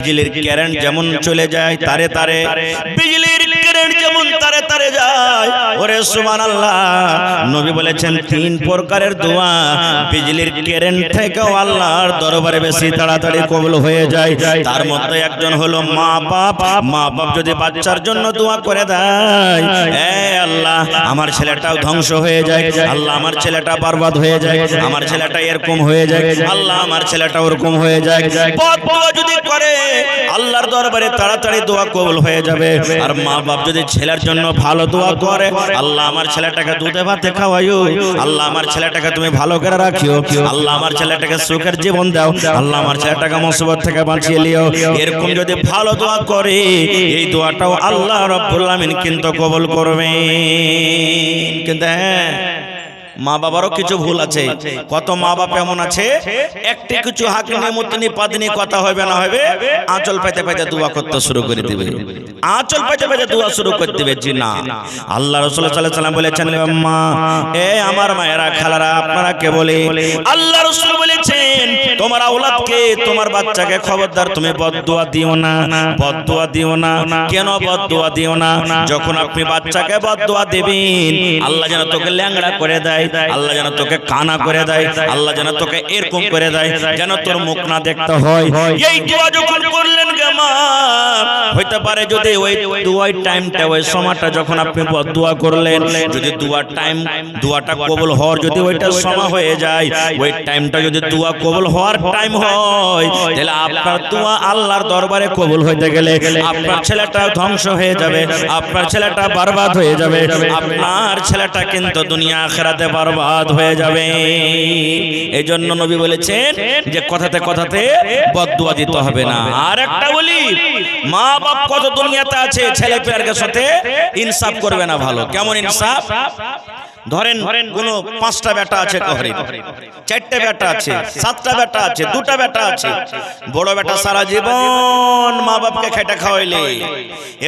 বিজলির current যেমন চলে যায় তারে তারে, বিজলির কারেন্ট যেমন তারে তারে যায়। ওরে সুবহানাল্লাহ, নবী বলেছেন তিন প্রকারের দোয়া বিজলির কারেন্ট থেকেও আল্লাহর দরবারে বেশি তাড়াতাড়ি কবুল হয়ে যায়। তার মধ্যে একজন হলো মা বাপ। মা বাপ যদি বাচ্চার জন্য দোয়া করে দেয়, এ আল্লাহ আমার ছেলেটাও ধ্বংস হয়ে যায়, আল্লাহ আমার ছেলেটা বরবাদ হয়ে যায়, আমার ছেলেটা এরকম হয়ে যায়, আল্লাহ আমার ছেলেটা ওরকম হয়ে যায়, বদদোয়া যদি করে আল্লাহর দরবারে তাড়াতাড়ি দোয়া কবুল হয়ে যাবে। আর মা বাপ যদি ছেলের জন্য ভালো দোয়া করে, আল্লাহ আমার ছেলেটাকে দুধে ভাতে খাওয়াইও, আল্লাহ আমার ছেলেটাকে তুমি ভালো করে রাখিও, আল্লাহ আমার ছেলেটাকে সুখের জীবন দাও, আল্লাহ আমার ছেলেটাকে মুসিবত থেকে বাঁচিয়ে লিও, এরকম যদি ভালো দোয়া করে এই দোয়াটাও আল্লাহ রাব্বুল আমিন কিন্তু কবুল করবেন। কিন্তু মা বাবারও কিছু ভুল আছে। কত মা বাপ এমন আছে একটি কিছু হাকিনি মুতনি পাদনি কথা হবে না হবে আঁচল পেতে পেতে দোয়া করতে শুরু করে দিবে, আঁচল পেতে পেতে দোয়া শুরু করে দিবে। জি না, আল্লাহ রাসূল সাল্লাল্লাহু আলাইহি ওয়াসাল্লাম বলেছেন, মা এ আমার মায়েরা খালারা আপনারা কে বলে, আল্লাহ রাসূল বলেছেন তোমার আওলাদকে তোমার বাচ্চাকে খবরদার তুমি বদদোয়া দিও না, বদদোয়া দিও না। কেন বদদোয়া দিও না? যখন আপনি বাচ্চাকে বদদোয়া দেবেন আল্লাহ যেন তোকে ল্যাংড়া করে দেয়, আল্লাহ যেন তোকে কানা করে দেয়, আল্লাহ যেন তোকে এরকম করে দেয় যেন তোর মুখ না দেখতে হয়। এই দোয়া যখন করলেন গে মা, হইতে পারে যদি ওই দোয়ার টাইমটা ওই সময়টা যখন আপনি দোয়া করলেন যদি দোয়ার টাইম দোয়াটা কবুল হওয়ার যদি ওইটা সময় হয়ে যায়, ওই টাইমটা যদি দোয়া কবুল হওয়ার টাইম হয়, তাহলে আপনার দোয়া আল্লাহর দরবারে কবুল হইতে গেলে আপনার ছেলেটা ধ্বংস হয়ে যাবে, আপনার ছেলেটা বরবাদ হয়ে যাবে, আপনার ছেলেটা কিন্তু দুনিয়া আখিরাতে বরবাদ হয়ে যাবে। এই জন্য নবী বলেছেন যে কথাতে কথাতে বদদুয়া দিতে হবে না। আর একটা বলি, মা বাপ কত দুনিয়াতে আছে ছেলে পেয়ারকে সাথে ইনসাফ করবে না ভালো। কেমন ইনসাফ? ধরেন কোন 5টা বেটা আছে, কহরি 4টে বেটা আছে, 7টা বেটা আছে, 2টা বেটা আছে। বড় বেটা সারা জীবন মা বাপকে খেটে খাওয়াইলে,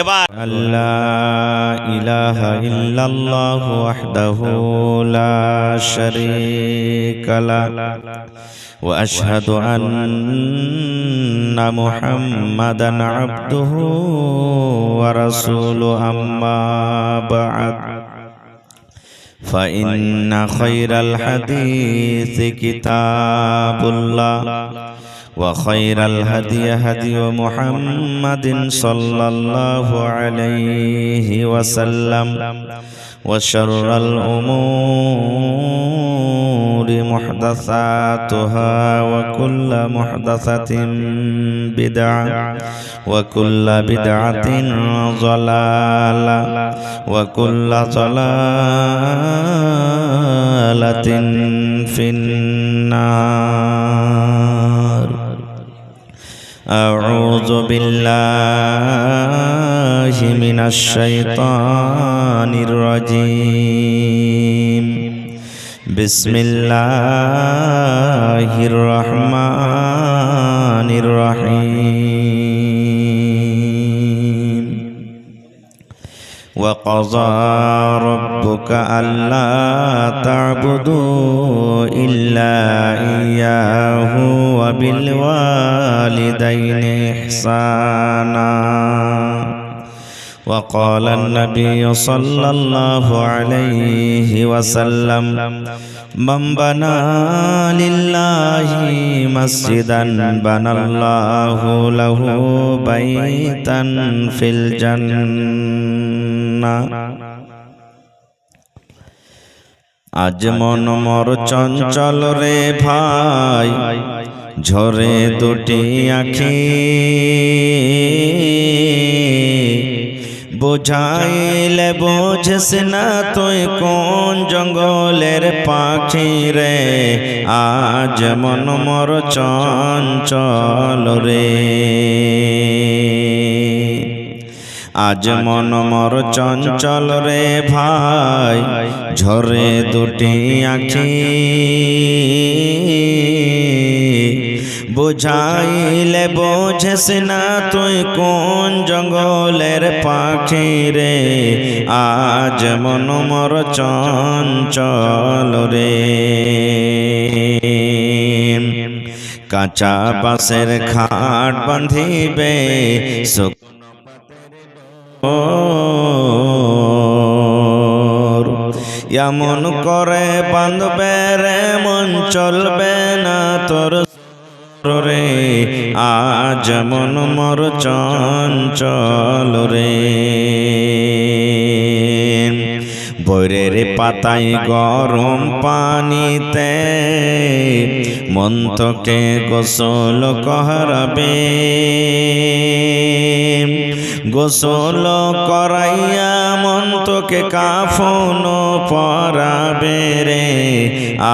এবার আল্লাহ ইলাহা ইল্লাল্লাহু ওয়াহদাহু লা শারীকা লা ওয়া আশহাদু আন্না মুহাম্মাদান আবদুহু ওয়া রাসূলুহু আম্মা বা'দ فإن خير الحديث كتاب الله وخير الهدي هدي محمد صلى الله عليه وسلم وشر الأمور محدثاتها وكل محدثة بدعة وكل بدعة ضلالة وكل ضلالة في النار. أعوذ بالله من الشيطان الرجيم. بسم الله الرحمن الرحيم. وقضى ربك ألا تعبدوا إلا إياه وبالوالدين إحسانا. وقال النبي صلى الله عليه وسلم من بنى لله مسجدا بنى الله له بيتا في الجنة. আজ মন মর চঞ্চল রে ভাই, ঝরে দুটি আঁখি, বোঝাইলে বোঝস না তুই কোন জঙ্গলের পাখি রে, আজ মন মর চঞ্চল রে। আজ মন মর চঞ্চল রে ভাই, ঝরে দুটি আঁখি, বুঝাইলে বোঝস না তুই কোন জঙ্গলের পাখি রে, আজ মন মর চঞ্চল রে। কাঁচা বাঁশের খাট বাঁধিবে এমন করে বাঁধবে রে মন চলবে না তোর রে আজ মন মর চঞ্চল রে বৈরের পাতায় গরম পানিতে মন্তকে গোসল করাবে গোসল করাইয়া মন্তকে কাফন পরাবে রে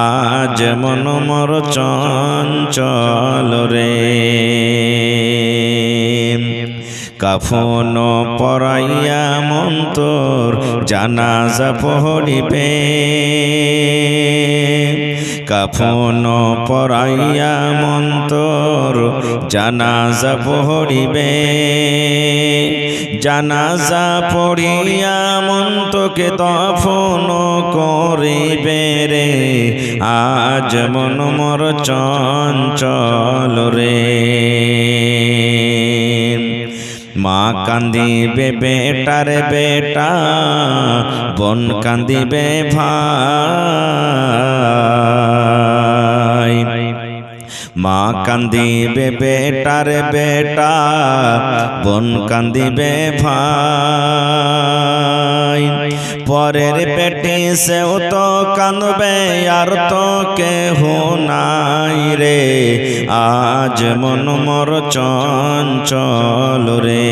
আজ মন মর চঞ্চল রে কাফন পরাইয়া মন্তর জানাজা পড়িবে কাফন পরাইয়া মন্তর জানাজা পড়িবে জানাজা পড়িয়া মন্তকে দফন করিবে রে আজ মন মর চঞ্চল রে মা কান্দিবে বেটার বেটা বোন কান্দিবে ভাই মা কান্দিবে বেটার বেটা বোন কান্দিবে ভাই পরের পেটে সেও তো কাঁদবে আর তো কেহ নাই রে আজ মন মর চঞ্চল রে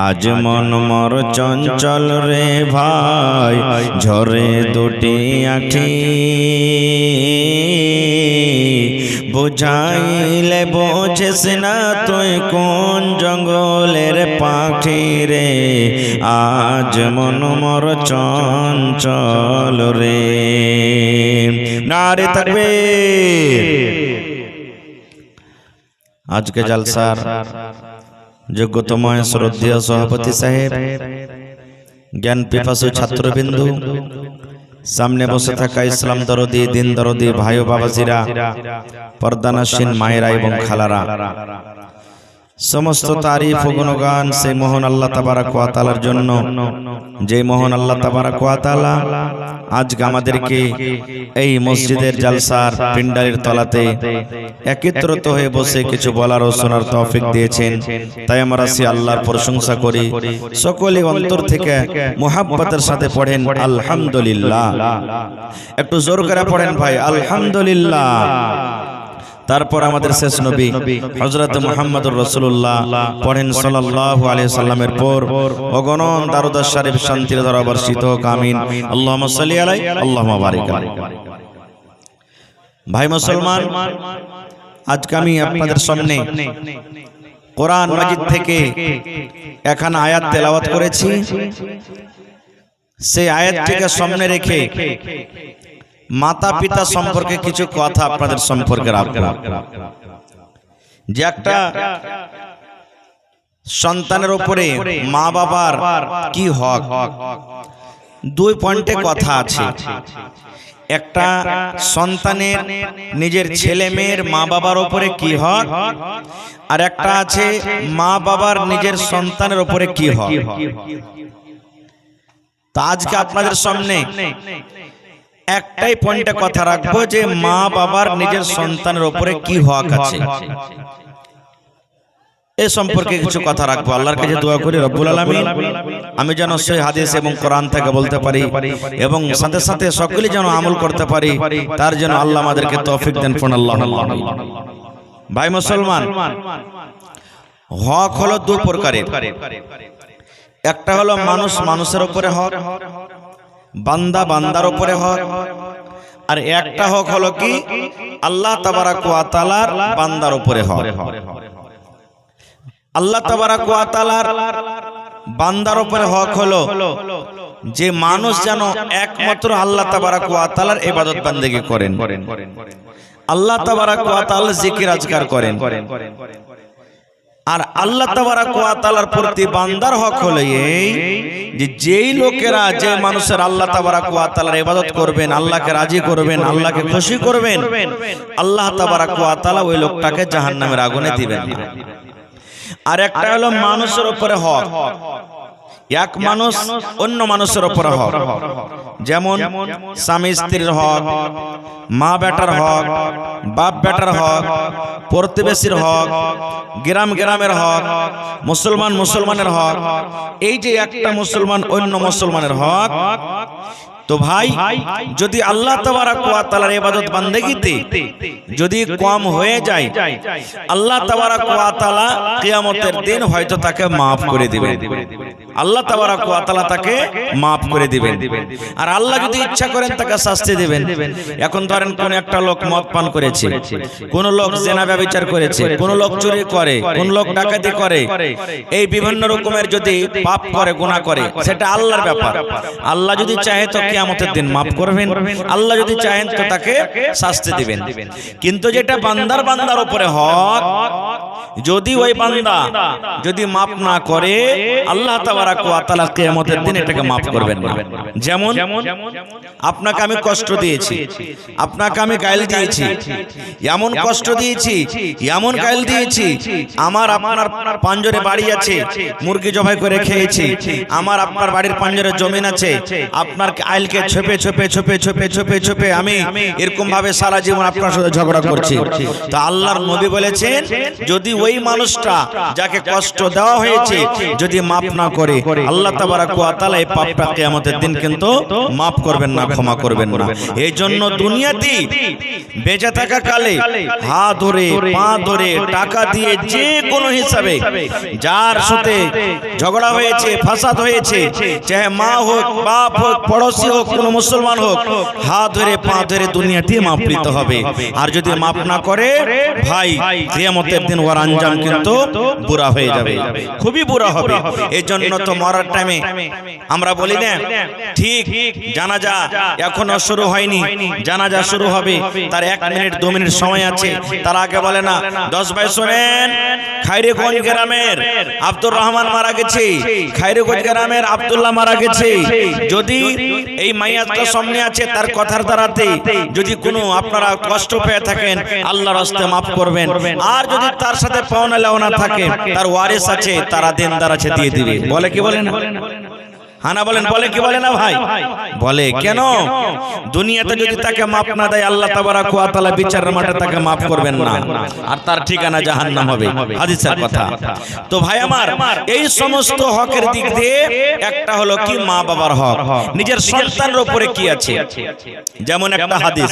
আজ মন মর চঞ্চল রে ভাই ঝরে দুটি আখি বুঝাইলে বোঝেস না তুই কোন জঙ্গলের পাখি রে আজ মন মর চঞ্চল রে নারে তাকবীর। আজকে জলসার যোগ্যতম শ্রদ্ধেয় সভাপতি সাহেব, জ্ঞান পিপাসু ছাত্রবিন্দু, সামনে বসে থাকা ইসলাম দরদি দিন দরদি ভাই ও বাবাজিরা, পর্দানাসীন মায়েরা এবং খালারা, সমস্ত তারিফ ও গুণগান সেই মহান আল্লাহ তাবারাক ওয়া তাআলার জন্য, যে মহান আল্লাহ তাবারাক ওয়া তাআলা আজকে আমাদেরকে এই মসজিদের জলসার পিন্ডারের তলাতে একত্রিত হয়ে বসে কিছু বলার ও শোনার তৌফিক দিয়েছেন। তাই আমরা সেই আল্লাহর প্রশংসা করি। সকলে অন্তর থেকে মুহাব্বতের সাথে পড়েন আলহামদুলিল্লাহ। একটু জোর করে পড়েন ভাই আলহামদুলিল্লাহ। তারপর আমাদের শেষ নবী হযরত মুহাম্মদুর রাসূলুল্লাহ পড়েন সাল্লাল্লাহু আলাইহি সাল্লামের পর অগণন দারুদ শরীফ শান্তির ধারা বর্ষিত হোক, আমিন। আল্লাহুম্মা সাল্লি আলাইহি আল্লাহুম্মা বারিক আলাইহি। ভাই মুসলমান, আজকে আমি আপনাদের সামনে কোরআন মাজিদ থেকে একখানা আয়াত তেলাওয়াত করেছি। সেই আয়াতটিকে সামনে রেখে মাতা পিতা সম্পর্কে কিছু কথা আপনাদের সম্পর্কে রাখবো। যে একটা সন্তানের উপরে মা বাবার কি হক, দুই পয়েন্টে কথা আছে। একটা সন্তানের নিজের ছেলে মেয়ের মা বাবার উপরে কি হক, আর একটা আছে মা বাবার নিজের সন্তানের উপরে কি হক। তা আজকে আপনাদের সামনে একটাই পয়েন্টে কথা রাখবো যে মা বাবার নিজের সন্তানের উপরে কি হক আছে, এ সম্পর্কে কিছু কথা রাখবো। আল্লাহর কাছে দোয়া করি রব্বুল আলামিন আমি যেন সেই হাদিস এবং কোরআন থেকে বলতে পারি এবং সাথে সাথে সকলে যেন আমল করতে পারি, তার জন্য আল্লাহ আমাদেরকে তৌফিক দেন। আল্লাহুম্মা আমিন। ভাই মুসলমান, হক হলো দুই প্রকারের। একটা হলো মানুষ মানুষের উপরে হক, বান্দা বান্দার উপরে হক, আর একটা হক হলো কি আল্লাহ তাবারাক ওয়া তাআলার বান্দার উপরে হক। আল্লাহ তাবারাক ওয়া তাআলার বান্দার উপরে হক হলো যে মানুষ যেন একমাত্র আল্লাহ তাবারাক ওয়া তাআলার ইবাদত বান্দেগি করেন, আল্লাহ তাবারাক ওয়া তাআলার জিকির আজকার করেন। আর আল্লাহ তাবারাক ওয়া তাআলার প্রতি বান্দার হক হলো এই যে যেই লোকেরা যে মানুষের আল্লাহ তাবারাক ওয়া তাআলার ইবাদত করবেন, আল্লাহকে রাজি করবেন, আল্লাহকে খুশি করবেন, আল্লাহ তাবারাক ওয়া তাআলা ওই লোকটাকে জাহান্নামের আগুনে দিবেন না। আর একটা হলো মানুষের উপরে হক, এক মানুষ অন্য মানুষের উপরে হক, যেমন স্বামী স্ত্রীর হক, মা বেটার হক, বাপ বেটার হক, প্রতিবেশীর হক, গ্রামের হক, মুসলমানের হক। এই যে একটা মুসলমান অন্য মুসলমানের হক, তো ভাই যদি আল্লাহ তাবারাক ওয়া তাআলার ইবাদত বান্দেগিতে যদি কম হয়ে যায়, আল্লাহ তাবারাক ওয়া তাআলা কিয়ামতের দিন হয়তো তাকে maaf করে দিবেন, আল্লাহ তাবারাক ওয়া তাআলা তাকে maaf করে দিবেন। আর আল্লাহ যদি ইচ্ছা করেন তাকে শাস্তি দিবেন। এখন ধরেন কোন একটা লোক মদ পান করেছে, কোন লোক জিনা ব্যভিচার করেছে, কোন লোক চুরি করে, কোন লোক ডাকাতি করে, এই বিভিন্ন রকমের যদি পাপ করে, গুনাহ করে, সেটা আল্লাহর ব্যাপার। আল্লাহ যদি চাহে তো কিয়ামতের দিন maaf করবেন, আল্লাহ যদি চাহেন তো তাকে শাস্তি দিবেন। কিন্তু যেটা বান্দার উপরে হক, যদি ওই বান্দা যদি maaf না করে, আল্লাহ তাবারাক ওয়া তাআলা কিয়ামতের দিন এটাকে maaf করবেন না। যেমন আপনাকে আমি কষ্ট দিয়েছি, আপনাকে আমি গাইল দিয়েছি, এমন কষ্ট দিয়েছি, এমন গাইল দিয়েছি, আমার আপনার পাঞ্জরে বাড়ি আছে, মুরগি জবাই করে খেয়েছি, আমার আপনার বাড়ির পাঞ্জরে জমিন আছে, আপনার আইলকে ছোপে আমি এরকম ভাবে সারা জীবন আপনার সাথে ঝগড়া করছি। তো আল্লাহর নবী বলেছেন, যদি ওই মানুষটা যাকে কষ্ট দেওয়া হয়েছে যদি maaf না করে, আল্লাহ তাবারাক ওয়া তাআলা এই পাপটা কিয়ামতের দিন কিন্তু maaf করবেন না, ক্ষমা করবেন না। এই জন্য দুনিয়াতে বেঁচে থাকা কালে হাত ধরে, পা ধরে, টাকা দিয়ে, যে কোনো হিসাবে যার সাথে ঝগড়া হয়েছে, ফাসাদ হয়েছে, চাহে মা হোক, বাপ হোক, পড়োশি হোক, কোন মুসলমান হোক, হাত ধরে, পা ধরে দুনিয়াতে maaf দিতে হবে। আর যদি maaf না করে, ভাই কিয়ামতের দিন ওর আঞ্জাম কিন্তু বুরা হয়ে যাবে, খুবই বুরা হবে। এই জন্য তো মরার টাইমে আমরা বলি না, ঠিক জানাজা এখনো শুরু হয়নি, জানাজা শুরু হবে, তার 1 মিনিট 2 মিনিট সময় আছে, তার আগে বলে না 10 ভাই শুনেন, খাইরেগঞ্জ গ্রামের আব্দুর রহমান মারা গেছে, খাইরেগঞ্জ গ্রামের আব্দুল্লাহ মারা গেছে। যদি এই মাইয়াতটা সামনে আছে, তার কথার দ্বারাতে যদি কোনো আপনারা কষ্ট পেয়ে থাকেন, আল্লাহর রাস্তায় maaf করবেন। আর যদি তার সাথে পাওনা লেওনা থাকে, তার ওয়ারিস আছে, তারা দেনদার আছে, দিয়ে দিবে। বলে কি বলে না? হানা বলেন, বলে কি বলে না ভাই? বলে। কেন? দুনিয়াতে যদি তাকে maaf না দেয়, আল্লাহ তাবারাক ওয়া তাআলা বিচারের মাঠে তাকে maaf করবেন না, আর তার ঠিকানা জাহান্নাম হবে, হাদিসের কথা। তো ভাই আমার, এই সমস্ত হকের দিক দিয়ে একটা হলো কি মা বাবার হক, নিজের সন্তানের উপরে কি আছে। যেমন একটা হাদিস,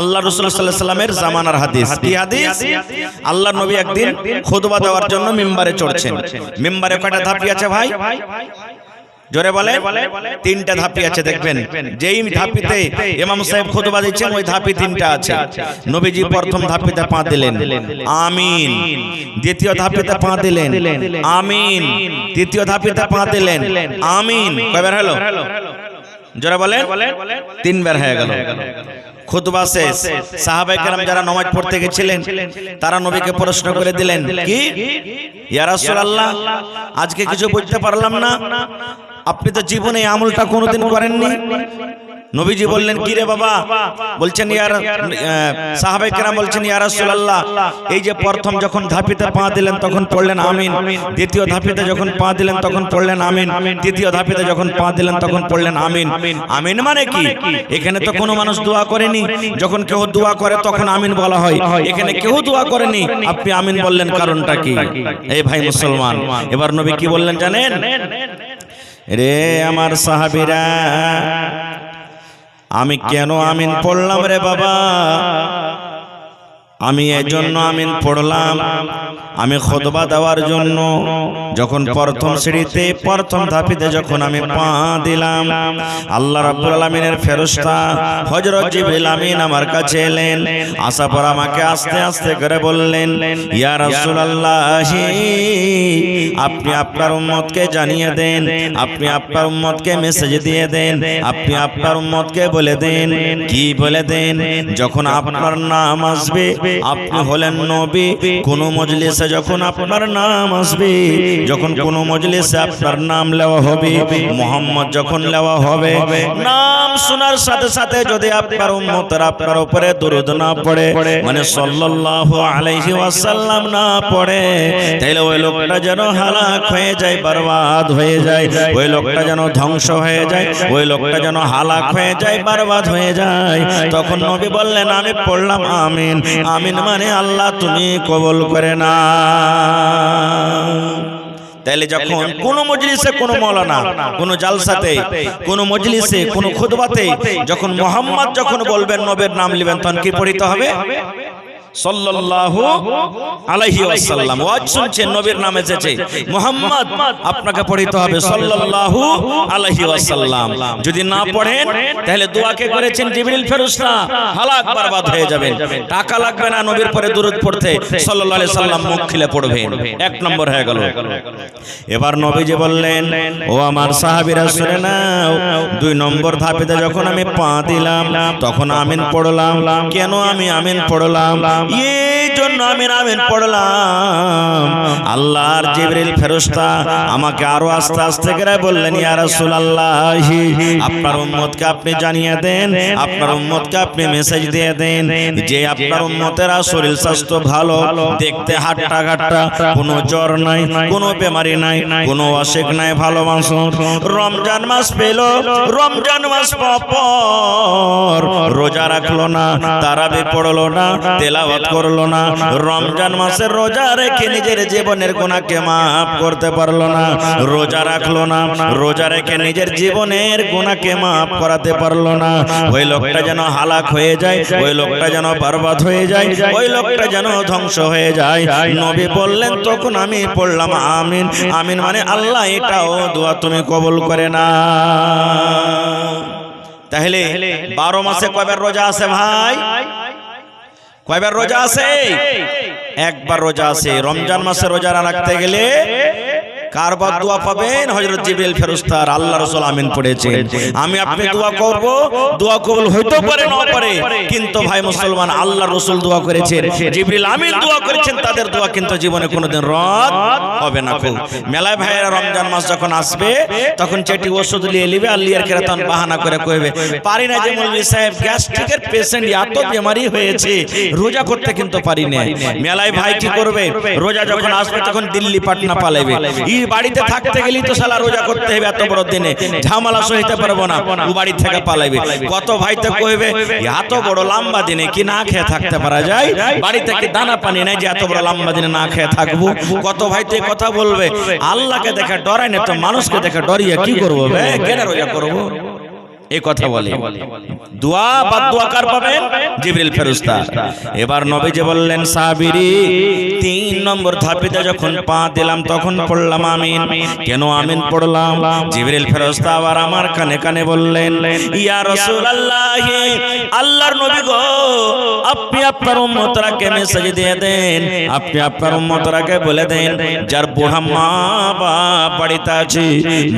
আল্লাহ রাসূল সাল্লাল্লাহু আলাইহি ওয়াসাল্লামের জামানার হাদিস। কি হাদিস? আল্লাহর নবী একদিন খুতবা দেওয়ার জন্য মিম্বারে চড়ছেন। মিম্বারে কয়টা ধাপি আছে ভাই? জোরে বলে। 3টা ধাপি আছে। দেখবেন যেই ধাপিতে ইমাম সাহেব খুতবা দিচ্ছেন, ওই ধাপি 3টা আছে। নবীজি প্রথম ধাপিতে পা দিলেন, আমিন। দ্বিতীয় ধাপিতে পা দিলেন, আমিন। তৃতীয় ধাপিতে পা দিলেন, আমিন। কয়বার হলো? জোরে বলে। 3 বার হয়ে গেল। খুতবা শেষ। সাহাবায়ে কেরাম যারা নামাজ পড়তে গেছিলেন, তারা নবীকে প্রশ্ন করে দিলেন, কি ইয়া রাসূলুল্লাহ, আজকে কিছু বুঝতে পারলাম না, আপনি তো জীবনে এই আমলটা কোনোদিন করেননি। নবীজি বললেন, কি রে বাবা? বলছেন সাহাবায়ে কেরাম বলছেন, ইয়া রাসূলুল্লাহ, এই যে প্রথম যখন ধাপিতে পা দিলেন তখন পড়লেন আমিন, দ্বিতীয় ধাপিতে যখন পা দিলেন তখন পড়লেন আমিন, তৃতীয় ধাপিতে যখন পা দিলেন তখন পড়লেন আমিন। আমিন মানে কি? এখানে তো কোনো মানুষ দোয়া করেনি, যখন কেউ দোয়া করে তখন আমিন বলা হয়, এখানে কেউ দোয়া করেনি, আপনি আমিন বললেন, কারণটা কি? এই ভাই মুসলমান, এবার নবী কি বললেন জানেন? রে আমার সাহাবীরা, আমি কেন আমিন পড়লাম রে বাবা? আমি এই জন্য আমিন পড়লাম, আমি খুতবা দেওয়ার জন্য যখন প্রথম সিঁড়িতে প্রথম ধাপিতে যখন আমি পা দিলাম, আল্লাহ রাব্বুল আলামিনের ফেরেশতা হযরত জিবরিল আমিন আমার কাছে এলেন। আসার পর আমাকে আস্তে আস্তে করে বললেন, ইয়া রাসূলুল্লাহ, আপনি আপনার উম্মতকে জানিয়ে দেন, আপনি আপনার উম্মতকে মেসেজ দিয়ে দেন, আপনি আপনার উম্মতকে বলে দেন। কি বলে দেন? যখন আপনার নাম আসবে আপনি হলেন নবী। কোন মজলিসে যখন আপনার নাম আসবে, যখন কোন মজলিসে আপনার নাম নেওয়া হবে, মুহাম্মদ যখন নেওয়া হবে, নাম শোনার সাথে সাথে যদি আপনার উম্মতরা আপনার উপরে দরুদ না পড়ে, মানে সাল্লাল্লাহু আলাইহি ওয়াসাল্লাম না পড়ে, তাহলে ওই লোকটা যেন হালাক হয়ে যায়, বরবাদ হয়ে যায়, ওই লোকটা যেন ধ্বংস হয়ে যায়, ওই লোকটা যেন হালাক হয়ে যায়, বরবাদ হয়ে যায়। তখন নবী বললেন, আমি পড়লাম আমিন। আমিন মানে আল্লাহ তুমি কবুল করে না। তাইলে যখন কোন মজলিসে, কোন মাওলানা, কোন জালসাতে, কোন মজলিসে, কোন খুতবাতে যখন মুহাম্মদ যখন বলবেন, নবীর নাম নেবেন, তখন কি পড়তে হবে? সাল্লাল্লাহু আলাইহি ওয়াসাল্লাম। ওয়াজ শুনছেন, নবীর নাম এসেছে, মুহাম্মদ, আপনাকে পড়তে হবে সাল্লাল্লাহু আলাইহি ওয়াসাল্লাম। যদি না পড়েন তাহলে দোয়া কে করেছেন? জিবরিল ফেরেশতা, হালাক বরবাদ হয়ে যাবেন। টাকা লাগবে না নবীর পরে দরুদ পড়তে, সাল্লাল্লাহু আলাইহি সাল্লাম মুখ খুলে পড়বেন। এক নম্বর হয়ে গেল। এবার নবীজি বললেন, ও আমার সাহাবীরা শুনে নাও, দুই নম্বর ধাপেতে যখন আমি পা দিলাম তখন আমিন পড়লাম। কেন আমি আমিন পড়লাম? এই জন্য আমিন আমিন পড়লাম, আল্লাহর জিবরিল ফেরেশতা আমাকে আরো আস্তে আস্তে করে বললেন, ইয়া রাসূলুল্লাহ, আপনার উম্মতকে আপনি জানিয়ে দেন, আপনার উম্মতকে আপনি মেসেজ দিয়ে দেন যে আপনার উম্মতেরা শরীর স্বাস্থ্য ভালো, দেখতে হাট্টা ঘাট্টা, কোনো জ্বর নাই, কোনো বেমারি নাই, কোনো অসুখ নাই, ভালো মানুষ। রমজান মাস পেল, রমজান মাস পর রোজা রাখলো না, তারাবি পড়লো না, তেলাওয়াত করলো না, রমজান মাসে রোজা রেখে নিজের জীবনের গুনাহকে মাফ করতে পারলো না, রোজা রাখলো না, রোজা রেখে নিজের জীবনের গুনাহকে মাফ করাতে পারলো না, ওই লোকটা যেন হালাক হয়ে যায়, ওই লোকটা যেন বরবাদ হয়ে যায়, ওই লোকটা যেন ধ্বংস হয়ে যায়। নবী বললেন, তখন আমি পড়লাম আমিন। আমিন মানে আল্লাহ এটাও দোয়া তুমি কবুল করে না। তাহলে 12 মাসে কয়বার রোজা আছে ভাই? কয়বার রোজা আছে? একবার রোজা আছে। রমজান মাসে রোজা রাখতে গেলে কার বাদ দোয়া পাবেন? হযরত জিবরিল ফেরেশতার। আল্লাহ রাসূল আমিন পড়েছেন। আমি আপনি দোয়া করব, দোয়া কবুল হইতে পারে না পারে, কিন্তু ভাই মুসলমান, আল্লাহ রাসূল দোয়া করেছেন, জিবরিল আমিন দোয়া করেছেন, তাদের দোয়া কিন্তু জীবনে কোনোদিন রদ হবে না। খুব মেলায় ভাইরা রমজান মাস যখন আসবে তখন চেটি ওষুধ নিয়ে নিবে, আর লিয়ার কেরাতন বাহানা করে কইবে, পারি না যে মৌলভী সাহেব, গ্যাস্ট্রিকের পেশেন্ট, এত বেমারি হয়েছে, রোজা করতে কিন্তু পারি না। মেলায় ভাই কি করবে? রোজা যখন আসবে তখন দিল্লি পাটনা পালাবে। বাড়িতে থাকতে গেলি তো শালা রোজা করতে হবে, এত বড় দিনে ঝামেলা সইতে পারবো না, ও বাড়ি থেকে পালাইবে। কত ভাই তো কইবে, এত বড় লম্বা দিনে কি না খেয়ে থাকতে পারা যায়? বাড়ি থেকে দানা পানি নাই যে এত বড় লম্বা দিনে না খেয়ে থাকবো। কত ভাই তো কথা বলবে, আল্লাহকে দেখে ডরাই না তো মানুষকে দেখে ডরিয়ে কি করবো? কেন রোজা করবো? এই কথা বলে। দোয়া বাদ দোয়া কার পাবেন? জিবরিল ফেরেশতা। এবার নবীজি বললেন, সাহাবীরি 3 নম্বর ধাপেতে যখন পা দিলাম তখন পড়লাম আমিন। কেন আমিন পড়লাম? জিবরিল ফেরেশতা আবার আমার কানে কানে বললেন, ইয়া রাসূলুল্লাহ, আল্লাহর নবী গো, আপনি আপনার উম্মতরাকে মেসেজ দিয়ে দেন, আপনি আপনার উম্মতরাকে বলে দেন, যার বুড়া মা বাপ বাড়িতে আছে,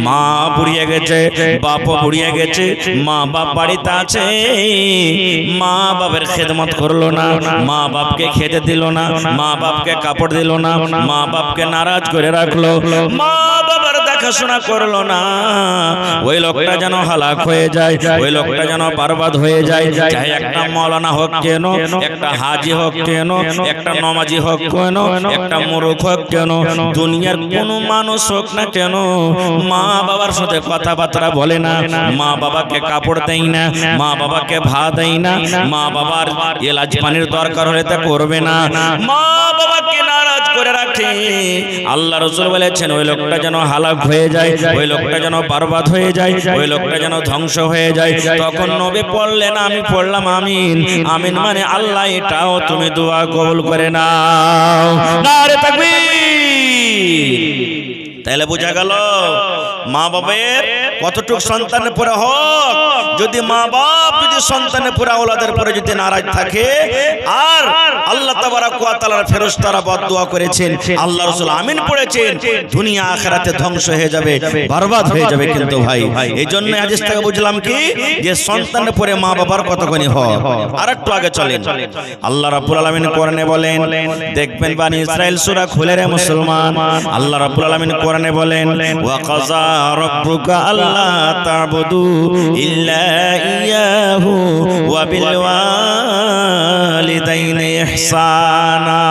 মা বুড়িয়ে গেছে, বাপও বুড়িয়ে গেছে, মা বাপ বাড়িতে আছে, মা বাবার খেদমত করলো না, মা বাপকে খেতে দিল না, মা বাপকে কাপড় দিল না, মা বাপকে নারাজ করে রাখলো, মা বাবার দেখাশোনা করলো না, ওই লোকটা যেন হালাক হয়ে যায়, ওই লোকটা যেন বরবাদ হয়ে যায়। চাই একটা মাওলানা হোক কেন, একটা হাজি হোক কেন, একটা নমাজি হোক কেন, একটা মুরুখ হোক কেন, দুনিয়ার কোন মানুষ হোক না কেন, মা বাবার সাথে কথাবার্তা বলে না, মা বাবাকে কাপড় দেয় না, মা বাবাকে ভাত দেয় না, মা বাবার এলাচ পানির দরকার হলে তা করবে না, মা বাবাকে নারাজ করে রাখে, আল্লাহ রাসূল বলেছেন ওই লোকটা যেন হালাক হয়ে যায়, ওই লোকটা যেন বরবাদ হয়ে যায়, ওই লোকটা যেন ধ্বংস হয়ে যায়। তখন নবী পড়লেন, আমি পড়লাম আমিন। আমিন মানে আল্লাহ এটাও তুমি দোয়া কবুল করে নাও। নারে তাকবীর। তাহলে বোঝা গেল মা বাবার কতটুক সন্তানের পরে হক, যদি মা বাপ যদি সন্তানের পরে আওলাদের পরে যদি নারাজ থাকে, আর আল্লাহ তাবারাক ওয়া তাআলার ফেরেশতারা বদদুয়া করেছেন, আল্লাহ রাসূল আমিন পড়েছেন, দুনিয়া আখিরাতে ধ্বংস হয়ে যাবে, বরবাদ হয়ে যাবে। কিন্তু ভাই এই জন্য হাদিস থেকে বুঝলাম কি যে সন্তানের পরে মা বাবার কতখানি হক। আর একটু আগে চলেন, আল্লাহ রাব্বুল আলামিন কোরআনে বলেন, দেখবেন বানি ইসরাইল সূরা খুলে রে মুসলমান, আল্লাহ রাব্বুল আলামিন কোরআনে বলেন, ওয়া কাযা রাব্বুকা আল্লা তা'বুদু ইল্লা ইয়াহু ওয়া বিল ওয়ালিদাইনি ইহসানা।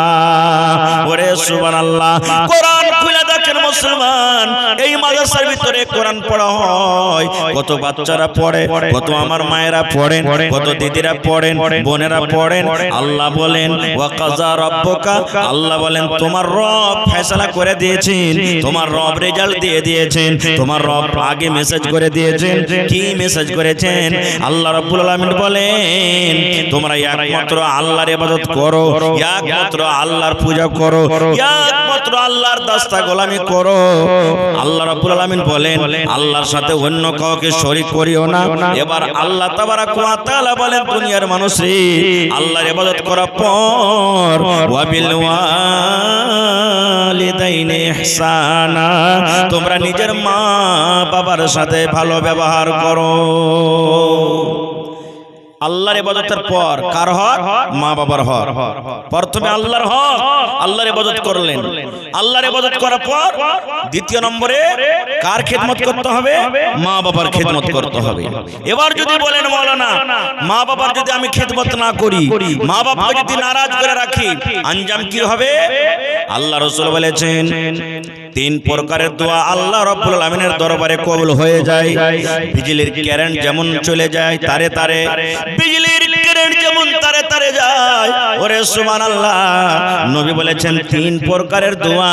ওরে সুবহানাল্লাহ, কোরআন খুলে দেখেন মুসলমান, এই মাদ্রাসার ভিতরে কোরআন পড়া হয়, কত বাচ্চারা পড়ে, কত আমার মায়েরা পড়েন, কত দিদিরা পড়েন, বোনেরা পড়েন। আল্লাহ বলেন ওয়া কাযা রাব্বুকা, আল্লাহ বলেন তোমার রব ফয়সালা করে দিয়েছেন, তোমার রব রেজাল্ট দিয়ে দিয়েছেন, তোমার রব আগে মেসেজ করে দিয়েছেন। কি মেসেজ করেছেন? আল্লাহ রাব্বুল আলামিন বলেন তোমরা একমাত্র আল্লাহর ইবাদত করো, একমাত্র আল্লাহর পূজা করো, একমাত্র আল্লাহর দাস্তা গোলামি করো। আল্লাহ রাব্বুল আলামিন বলেন আল্লাহর সাথে অন্য কাউকে শরীক করিও না। এবার আল্লাহ তাবারাক ওয়া তাআলা বলেন দুনিয়ার মানুষে আল্লাহর ইবাদত করার পর ওয়া বিল ওয়ালিদাইনি ইহসানা, তোমরা নিজের মা বাবার সাথে ভালো ব্যবহার করো। আল্লাহর ইবাদতের পর কার হক? মা বাবার হক। প্রথমে আল্লাহর হক, আল্লাহর ইবাদত করলেন, আল্লাহর ইবাদত করার পর দ্বিতীয় নম্বরে কার খিদমত করতে হবে? মা বাবার খিদমত করতে হবে। এবার যদি বলেন মাওলানা মা বাবার যদি আমি খিদমত না করি, মা বাবাকে যদি নারাজ করে রাখি, আঞ্জাম কি হবে? আল্লাহ রাসূল বলেছেন তিন প্রকারের দোয়া আল্লাহ রাব্বুল আলামিনের দরবারে কবুল হয়ে যায়। বিজলির কারেন্ট যেমন চলে যায় তারে তারে, বিজলির কারেন্ট যেমন তারে তারে যায়। ওরে সুবহানাল্লাহ, নবী বলেছেন তিন প্রকারের দোয়া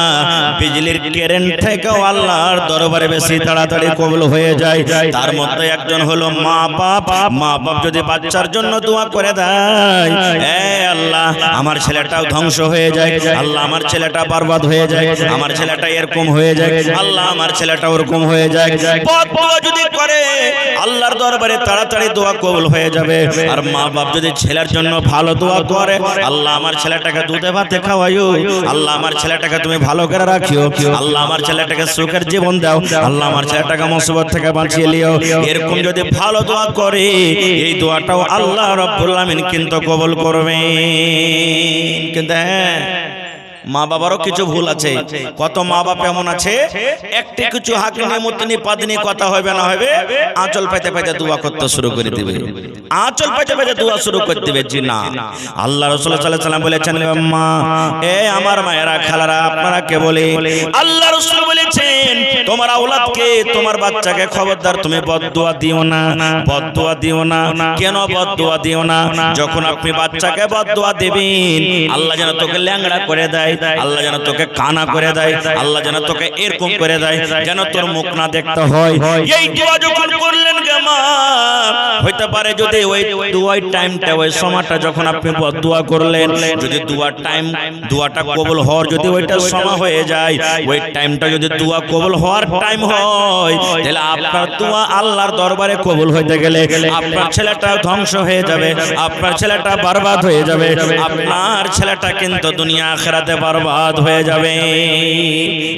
বিজলির কারেন্ট থেকেও আল্লাহর দরবারে বেশি তাড়াতাড়ি কবুল হয়ে যায়। তার মধ্যে একজন হলো মা বাপ। মা বাপ যদি বাচ্চার জন্য দোয়া করে দেয়, এ আল্লাহ আমার ছেলেটাও ধ্বংস হয়ে যায়, আল্লাহ আমার ছেলেটা বরবাদ হয়ে যায়, আমার ছেলেটা এরকম হয়ে যায়, আল্লাহ আমার ছেলেটা ওরকম হয়ে যায়, বদদুয়া যদি করে আল্লাহর দরবারে তাড়াতাড়ি দোয়া কবুল হয়ে যাবে। আর মা বাপ যদি ছেলের জন্য ভালো দোয়া করে, আল্লাহ আমার ছেলেটাকে দুধে ভাতে খাওয়াইও, আল্লাহ আমার ছেলেটাকে তুমি ভালো করে রাখিও, আল্লাহ আমার ছেলেটাকে সুখের জীবন দাও, আল্লাহ আমার ছেলেটাকে মুসিবত থেকে বাঁচিয়ে লিও, এরকম যদি ভালো দোয়া করে এই দোয়াটাও আল্লাহ রাব্বুল আলামিন কিন্তু কবুল করবেন। কিন্তু হ্যাঁ, মা বাবারও কিছু ভুল আছে। কত মা বাপ এমন আছে একটি কিছু হাকিনি মুতনি পাদনি কথা হবে না হবে আঁচল পেতে পেতে দোয়া করতে শুরু করে দিবে, আঁচল পেতে পেতে দোয়া শুরু করে দিবে। জি না, আল্লাহ রাসূল সাল্লাল্লাহু আলাইহি ওয়াসাল্লাম বলেছেন মা, এ আমার মায়েরা খালারা আপনারা কে বলে, আল্লাহ রাসূল বলেছেন তোমার আওলাদকে তোমার বাচ্চাকে খবরদার তুমি বদদুয়া দিও না, বদদুয়া দিও না। কেন বদদুয়া দিও না? যখন আপনি বাচ্চাকে বদদুয়া দিবেন আল্লাহ যেন তোকে ল্যাংড়া করে দেয়, আল্লাহ যেন তোকে কানা করে দেয়, আল্লাহ যেন তোকে এরকম করে দেয় যেন তোর মুখ না দেখতে হয়। এই দোয়া যখন করলেন গে মা, হইতে পারে যদি ওই দোয়ার টাইমটা ওই সময়টা যখন আপনি বদদুয়া করলেন, যদি দোয়ার টাইম দোয়াটা কবুল হওয়ার যদি ওইটা সময় হয়ে যায়, ওই টাইমটা যদি দোয়া কবুল হওয়ার টাইম হয়, তাহলে আপনার দোয়া আল্লাহর দরবারে কবুল হইতে গেলে আপনার ছেলেটা ধ্বংস হয়ে যাবে, আপনার ছেলেটা বরবাদ হয়ে যাবে, আপনার ছেলেটা কিন্তু দুনিয়া আখিরাতে বরবাদ হয়ে যাবে।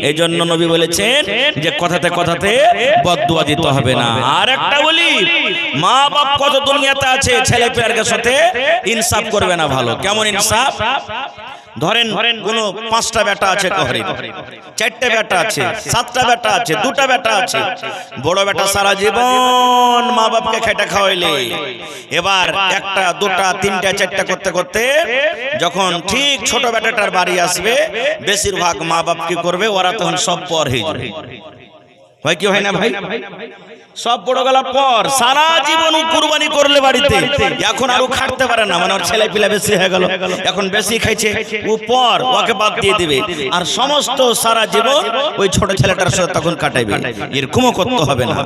এই জন্য নবী বলেছেন যে কথাতে কথাতে বদদুয়া দিতে হবে না। আর একটা বলি, মা বাপ কত দুনিয়াতে আছে ছেলে পেয়ারকে সাথে ইনসাফ করবে না ভালো। কেমন ইনসাফ? ধরেন কোন 5টা বেটা আছে, ঘরে 4টে বেটা আছে, 7টা বেটা আছে, 2টা বেটা আছে। বড় বেটা সারা জীবন মা বাপকে খেটে খাওয়াইলে, এবার 1টা 2টা 3টা 4টা করতে করতে যখন ঠিক ছোট বেটাটার বাড়ি আসবে, বেশিরভাগ মা বাপ কি করবে, ওরা তখন সব পর হয়ে যাবে। হয় কি হয় না ভাই? সব বড় গেলার পর সারা জীবন কুরবানি করলে বাড়িতে, এখন আর খাটতে পারে না, মানে ওর ছেলে পিলা বেশি হয়ে গেল, এখন বেশি খাইছে, ও পর ওকে বাদ দিয়ে দিবে, আর সমস্ত সারা জীবন ওই ছোট ছেলেটার সাথে তখন কাটাইবে। এরকমও করতে হবে না।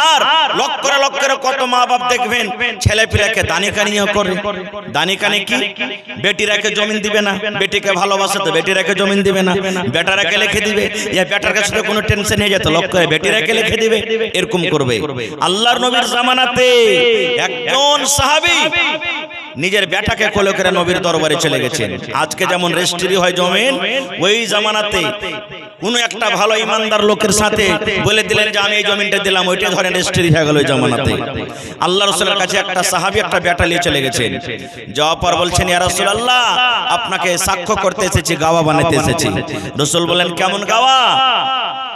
আর লক্ষ কত মা বাপ দেখবেন ছেলে পিলাকে দানি কানিও করে। দানি কানি কি? বেটিরাকে জমিন দিবে না, বেটিকে ভালোবাসে তো বেটিরাকে জমিন দিবে না, বেটারাকে লিখে দিবে। এই বেটার কাছে কোনো টেনশন হয়ে যেত, লক্ষ করে বেটিরাকে লিখে দিবে, এরকম করবে। আল্লাহর নবীর জামানাতে একজন সাহাবী নিজের বেটাকে কোলে করে নবীর দরবারে চলে গেছেন। আজকে যেমন রেজিস্ট্রি হয় জমিন, ওই জামানাতে কোন একটা ভালো ইমানদার লোকের সাথে বলে দিলেন যে আমি এই জমিনটা দিলাম, ওইটা ধরে রেজিস্ট্রি হয়ে গেল ওই জামানাতে। আল্লাহ রাসূলের কাছে একটা সাহাবী একটা বেটা নিয়ে চলে গেছেন। যাওয়ার পর বলছেন, ইয়া রাসূলুল্লাহ, আপনাকে সাক্ষ্য করতে এসেছি, গাওয়া বানাতে এসেছি। রাসূল বলেন, কেমন গাওয়া?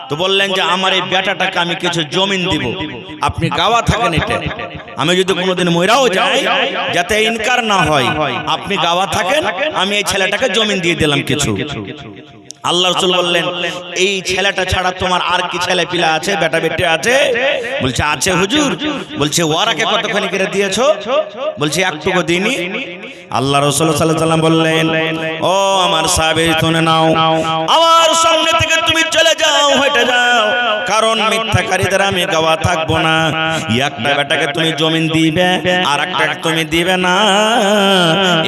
তো বললেন যে আমার এই বেটাটাকে আমি কিছু জমিন দিব, আপনি গাওয়া থাকেন এটা, আমি যদি কোনোদিন মইরাও যাই যাতে ইনকার না হয়, আপনি গাওয়া থাকেন, আমি এই ছেলেটাকে জমিন দিয়ে দিলাম কিছু। আল্লাহ রাসূল বললেন, এই ছেলেটা ছাড়া তোমার আর কি ছেলে পিলা আছে, বেটা বেটি আছে? বলছে আছে হুজুর। বলছে ওরাকে কতখানি করে দিয়েছো? বলছে একটুকু দিইনি। আল্লাহ রাসূল সাল্লাল্লাহু আলাইহি ওয়াসাল্লাম বললেন, ও আমার সাহাবী, শুনে নাও, আমার সামনে থেকে তুমি চলে যাও, হেঁটে যাও, কারণ মিথ্যাকারীদের আমি গাওয়া থাকবো না। একটা বেটাকে তুমি জমিন দিবে, আর একটা তুমি দিবে না,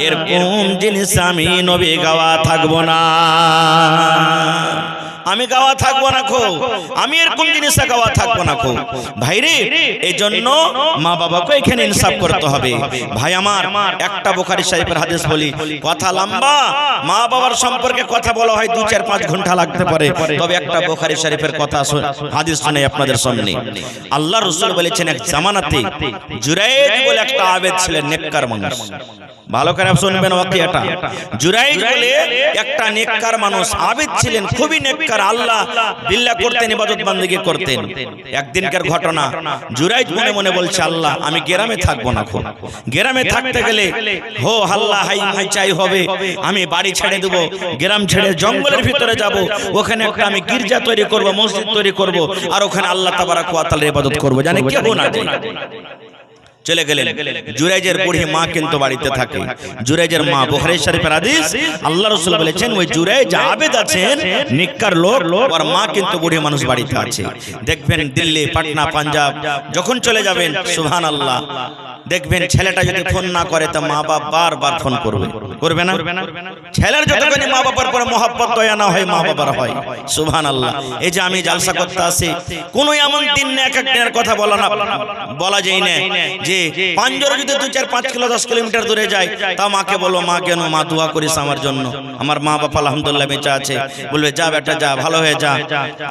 এরকম জিনিস আমি নবী গাওয়া থাকবো না, আমি গাওয়া থাকবো না খো, আমি এরকম জিনিস গাওয়া থাকবো না খো। ভাইরে, এই জন্য মা বাবাকে এখানে ইনসাফ করতে হবে। ভাই আমার, একটা বুখারী শরীফের হাদিস বলি, কথা লম্বা, মা বাবার সম্পর্কে কথা বলা হয় 2-4-5 ঘন্টা লাগতে পারে, তবে একটা বুখারী শরীফের কথা হাদিস শুনে আপনাদের সামনে। আল্লাহ রাসূল বলেছেন, এক জামানাতে জুরাইজ বলে একটা আবেদ ছিলেন, নেককার মানুষ। ভালো করে শুনবেন ওয়াকিয়াটা। জুরাইজ বলে একটা নেককার মানুষ, আবেদ ছিলেন, খুবই নেককার, আল্লাহ বিল্লাহ করতেন, ইবাদত বান্দেগি করতেন। একদিনকার ঘটনা, জুরাইজ মনে মনে বলছে, আল্লাহ আমি গ্রামে থাকবো না, খুব গ্রামে থাকতে গেলে হো হাল্লা হাই মাই চাই হবে, আমি বাড়ি ছেড়ে দেব, গ্রাম ছেড়ে জঙ্গলের ভিতরে যাব, ওখানে একটা আমি গির্জা তৈরি করব, মসজিদ তৈরি করব, আর ওখানে আল্লাহ তাবারাক ওয়া তাআলার ইবাদত করব, জানে কেউ না যায়। চলে গেলেন। জুরাইজের বুড়ি মা কিন্তু বাড়িতে থাকে। জুরাইজের মা, বুখারী শরীফের হাদিস, আল্লাহ রাসূল বলেছেন ওই জুরাইজ আবেদ আছেন, নেককার লোক, আর মা কিন্তু বুড়ি মানুষ বাড়িতে আছে। দেখবেন দিল্লি, পাটনা, পাঞ্জাব যখন চলে যাবেন, সুবহানাল্লাহ, দেখবেন ছেলেটা যদি ফোন না করে তা মা বাপ বারবার ফোন করবে, করবে না? ছেলের যতখানি মা বাবার পরে মহব্বত দয়া না হয়, মা বাবার হয়। সুবহানাল্লাহ। এই যে আমি জালসা করতে আসি, কোন এমন দিন না এক এক দিনের কথা বলা যায় না যে পাঞ্জরে যদি 2-4-5 কিলো 10 কিলোমিটার দূরে যায়, তা মাকে বলো, মা কেন, মা দোয়া করিস আমার জন্য, আমার মা বাবা আলহামদুলিল্লাহ বেঁচে আছে। বলবে যা বেটা যা, ভালো হয়ে যা,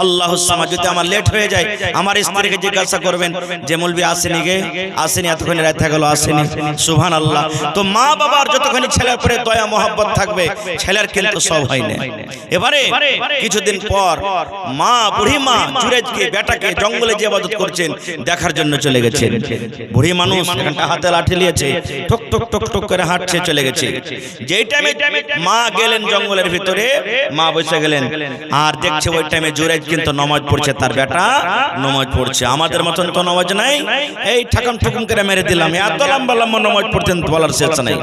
আল্লাহুস সামাদ। যদি আমার লেট হয়ে যায়, আমার স্ত্রীকে জিজ্ঞাসা করবেন যে মৌলভী আসেনি গে, আসেনি, এতক্ষণ রাত হয়ে গেল আসেনি। সুবহানাল্লাহ। তো মা বাবার যতখানি ছেলের পরে দয়া মহব্বত থাকবে, ছেলের কিন্তু সব হয় না। এবারে কিছুদিন পর মা, বুড়ি মা জুরাইজকে বেটাকে জঙ্গলে যে ইবাদত করছেন দেখার জন্য চলে গেছেন। বুড়ি মানুষ এখানটা হাতে লাঠি নিয়েছে, ঠক ঠক ঠক ঠক করে হাঁটছে, চলে গেছে। যেই টাইমে মা গেলেন জঙ্গলের ভিতরে, মা বসে গেলেন, আর দেখছে ওই টাইমে জুরাইজ কিন্তু নামাজ পড়ছে, তার বেটা নামাজ পড়ছে। আমাদের মতন তো নামাজ নাই, এই ঠাকুম ঠাকুম করে মেরে দিলাম, এত লম্বা লম্বা নামাজ পড়তেন বলার শেষ নাই,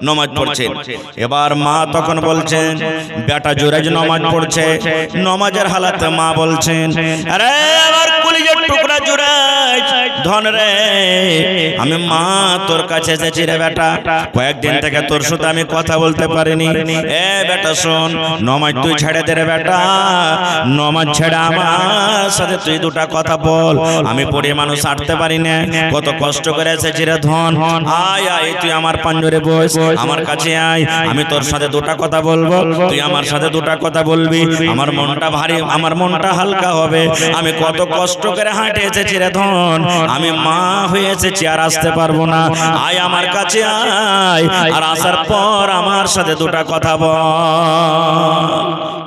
নামাজ পড়ছেন। এবার মা তখন বলছেন, বেটা জুরাইজ নামাজ পড়ছে, নামাজের হালাতে মা বলছেন, আরে আমার কলিজার টুকরা জুরাইজ, ধন রে, আমি মা তোর কাছে এসেছি রে বেটা, কয়েকদিন থেকে তোর সাথে আমি কথা বলতে পারিনি। এ বেটা শোন, নামাজ তুই ছেড়ে দে রে বেটা, নামাজ ছেড়ে আমার সাথে তুই দুটা কথা বল, আমি পড়ে মানুষ হাঁটতে পারি না, কত কষ্ট করে এসেছি রে ধন, আয় আয় তুই আমার পাঞ্জরে বস, আমার কাছে আয়, আমি তোর সাথে দুটা কথা বলবো, তুই আমার সাথে দুটা কথা বলবি, আমার মনটা ভারী, আমার মনটা হালকা হবে, আমি কত কষ্ট করে হাঁটে এসেছি রে ধন, আমি মা হয়ে এসেছি আর আসতে পারবো না, আয় আমার কাছে আয়, আর আসার পর আমার সাথে দুটা কথা বল।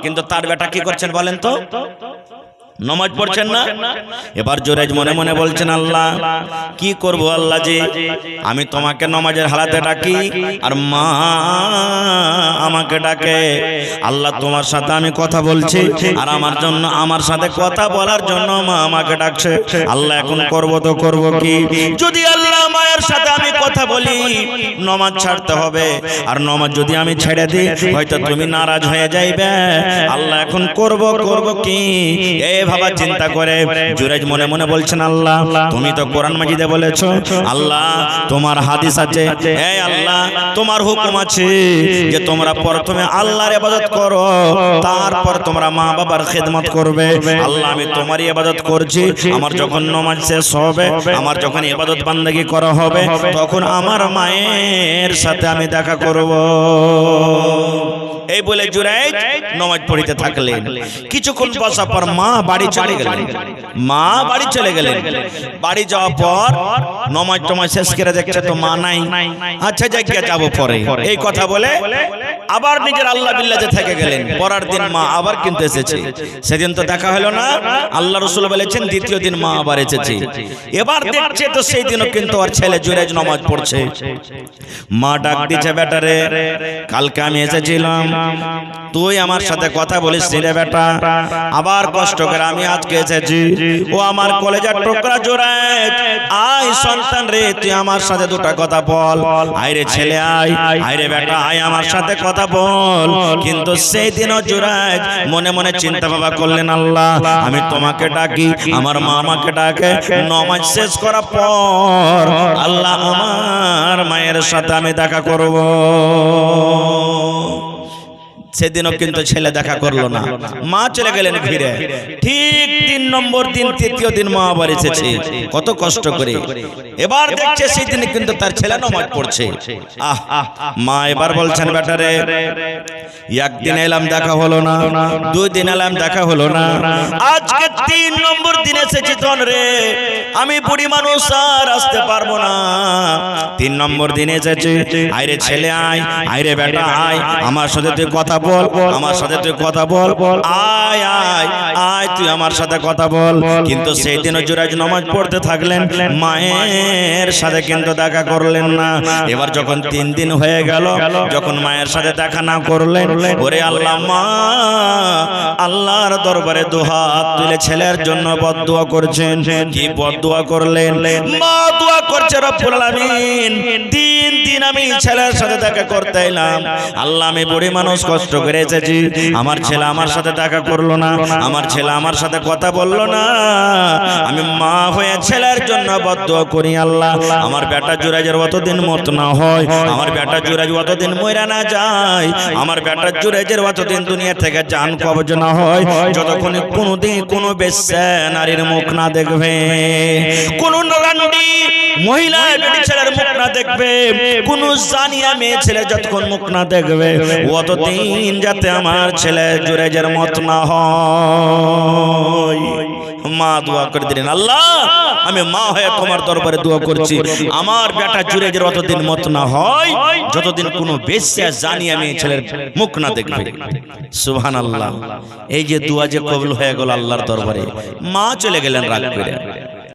কিন্তু তার বেটা কি করছেন বলেন তো? নামাজ পড়ছেন না। এবার জুরাইজ মনে মনে বলছেন, আল্লাহ কি করব, আল্লাহ যে আমি তোমাকে নামাজের হালাতে ডাকি আর মা আমাকে ডাকে, আল্লাহ তোমার সাথে আমি কথা বলছি আর আমার জন্য, আমার সাথে কথা বলার জন্য মা আমাকে ডাকছে, আল্লাহ এখন করব তো করব কি? যদি আল্লাহ মায়ের সাথে আমি কথা বলি, নামাজ ছাড়তে হবে, আর নামাজ যদি আমি ছেড়ে দিই হয়তো তুমি নারাজ হয়ে যাইবে, আল্লাহ এখন করব কি? ভাবা চিন্তা করে জুরাইজ মনে মনে বলছেন, আল্লাহ তুমি তো কোরআন মাজিদে বলেছো, আল্লাহ তোমার হাদিস আছে, এই আল্লাহ তোমার হুকুম আছে যে তোমরা প্রথমে আল্লাহর ইবাদত করো, তারপর তোমরা মা বাবার খিদমত করবে। আল্লাহ আমি তোমারই ইবাদত করছি, আমার যখন নামাজ শেষ হবে, আমার যখন ইবাদত বান্দাগি করা হবে, তখন আমার মায়ের সাথে আমি দেখা করব। এই বলে জুরাইজ নামাজ পড়িতে থাকলেন। কিছুক্ষণ বসার পর মা বাড়ি চলে গেলেন। মা বাড়ি চলে গেলেন। বাড়ি যাওয়ার পর নামাজ টামাজ শেষ করে দেখছে তো মা নাই। আচ্ছা যাই যাবো পরে, এই কথা বলে আবার নিজের আল্লাহ বিল্লাতে থেকে গেলেন। পরের দিন মা আবার কিন্তু এসেছে। সেদিন তো দেখা হলো না, আল্লাহ রাসূল বলেছেন দ্বিতীয় দিন মা আবার এসেছে। এবার দেখছে তো সেই দিনও কিন্তু আর ছেলে জুরাইজ নামাজ পড়ছে। মা ডাক দিচ্ছে, বেটা রে কালকে আমি এসেছিলাম, তুই আমার সাথে কথা বলিস রে বেটা, আবার কষ্ট করে আমি আজকে এসেছি। ও আমার কলেজার টুকরা জুরাইজ, আয় সন্তান রে তুই আমার সাথে দুটো কথা বল। আয় রে ছেলে আয়, আয় রে বেটা আয় আমার সাথে কথা বল। কিন্তু সেই দিনও জুরাইজ মনে মনে চিন্তা ভাবনা করলেন, আল্লাহ আমি তোমাকে ডাকি, আমার মা আমাকে ডাকে, নামাজ শেষ করার পর আল্লাহ আমার মায়ের সাথে আমি দেখা করব। সেদিনও কিন্তু ছেলে দেখা করলো না, মা চলে গেলেন ফিরে। ঠিক 3 নম্বর দিন, তৃতীয় দিন মা আবার এসেছে কত কষ্ট করে। এবার দেখছে সেই দিন কিন্তু তার ছেলে নামাজ পড়ছে। মা এবার বলছেন, বেটা রে একদিন এলাম দেখা হলো না, 2 দিন এলাম দেখা হলো না, আজকে 3 নম্বর দিন এসেছি তখন রে আমি বুড়ি মানুষ আর আসতে পারবো না। 3 নম্বর দিন এসেছে, আয় রে ছেলে আয়, আয় রে বেটা আয় আমার সাথে তুই কথা বল, আমার সাথে তুই কথা বল, আয় আয় আয় তুই আমার সাথে কথা বল। কিন্তু সেই দিনও জুরাইজ নামাজ পড়তে থাকলেন, মায়ের সাথে কিন্তু দেখা করলেন না। এবার যখন 3 দিন হয়ে গেল, যখন মায়ের সাথে দেখা না করলেন, ওরে আল্লাহ মা আল্লাহর দরবারে দুহাত তুলে ছেলের জন্য বদদুয়া করছেন। কি বদদুয়া করলেন? মা দোয়া করছে, রব্বুল আলামিন 3 দিন আমি ছেলের সাথে দেখা করতে এলাম, আল্লাহ আমি বুড়ি মানুষ কষ্ট করে এসেছি, আমার ছেলে আমার সাথে দেখা করলো না, আমার ছেলে আমার সাথে কথা বললো না। আমি মা হয়ে ছেলের জন্য বদদুয়া করি, আল্লাহ আমার বেটা জুরাইজের অতদিন মত না হয়, আমার বেটা জুরাইজ অতদিন মইরা না যায়, আমার বেটা জুরাইজের অতদিন দুনিয়া থেকে জান কবজ না হয়, যতক্ষণ কোনোদিন কোনো বেশ্যা নারীর মুখ না দেখবে, কোন নরান্ডি মহিলা বেটি ছেলের মুখ না দেখবে, কোন জানিয়া মেয়ে ছেলে যতক্ষণ মুখ না দেখবে, অতদিন যাতে আমার ছেলে জুরাইজের মত না হয়। মা দোয়া করে দিলেন, আল্লাহ আমি মা হয়ে তোমার দরবারে দোয়া করছি, আমার বেটা জুরাইজের অতদিন মত না হয় যতদিন কোনো বেশ্যা জানিয়া মেয়ে ছেলের মুখ না দেখবে। সুবহানাল্লাহ। এই যে দোয়া যে কবুল হয়ে গেল আল্লাহর দরবারে, মা চলে গেলেন রাগ করে।